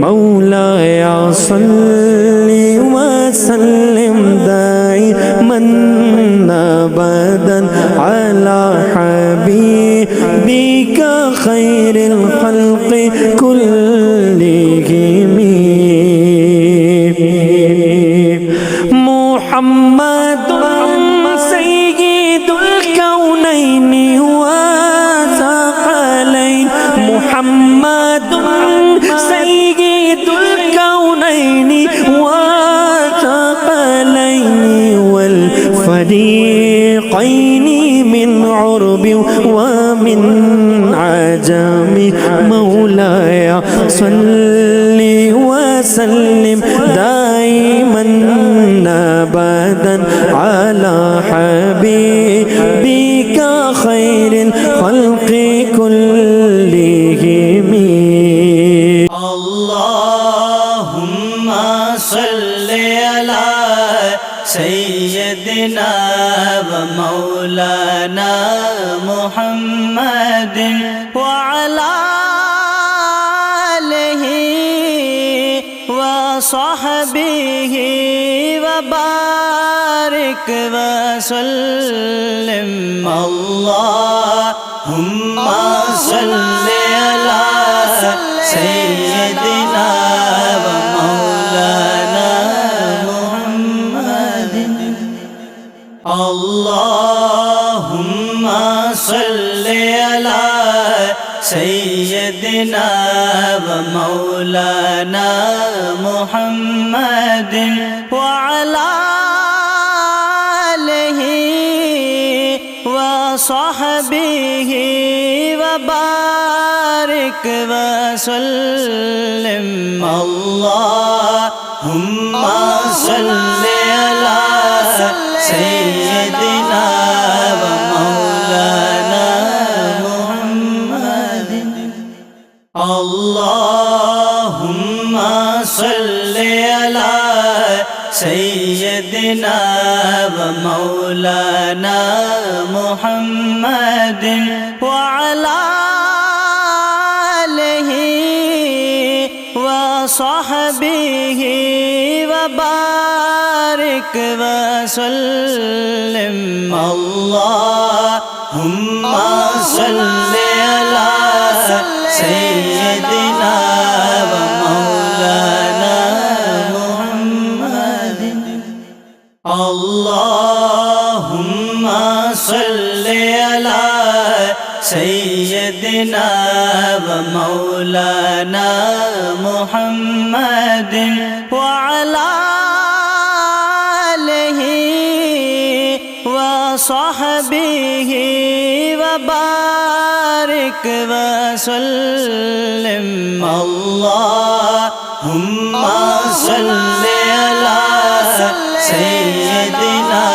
مولاي صل وسلم دائما أبدا على حبيبك خير الخلق كلهم محمد سيد الكونين وثقلين محمد سيد الكونين وثقلين والفريقين من عرب ومن عجم مولاي صل وسلم دائما أبدا على حبيبك خير الخلق كلهم اللهم صل على سيدنا ومولانا محمد وعلى آله وصحبه وبارك وسلم اللهم صل على سيدنا ومولانا محمد اللهم صل على سيدنا ومولانا محمد وعلى آله وصحبه وبارك وسلم اللهم صل على سيدنا ومولانا محمد اللهم صل على سيدنا ومولانا محمد وعلى آله وصحبه وبارك وسلم اللهم صل على سيدنا ومولانا محمد اللهم صل على سيدنا ومولانا محمد وعلى آله وصحبه وبارك وسلم اللهم صل على سيدنا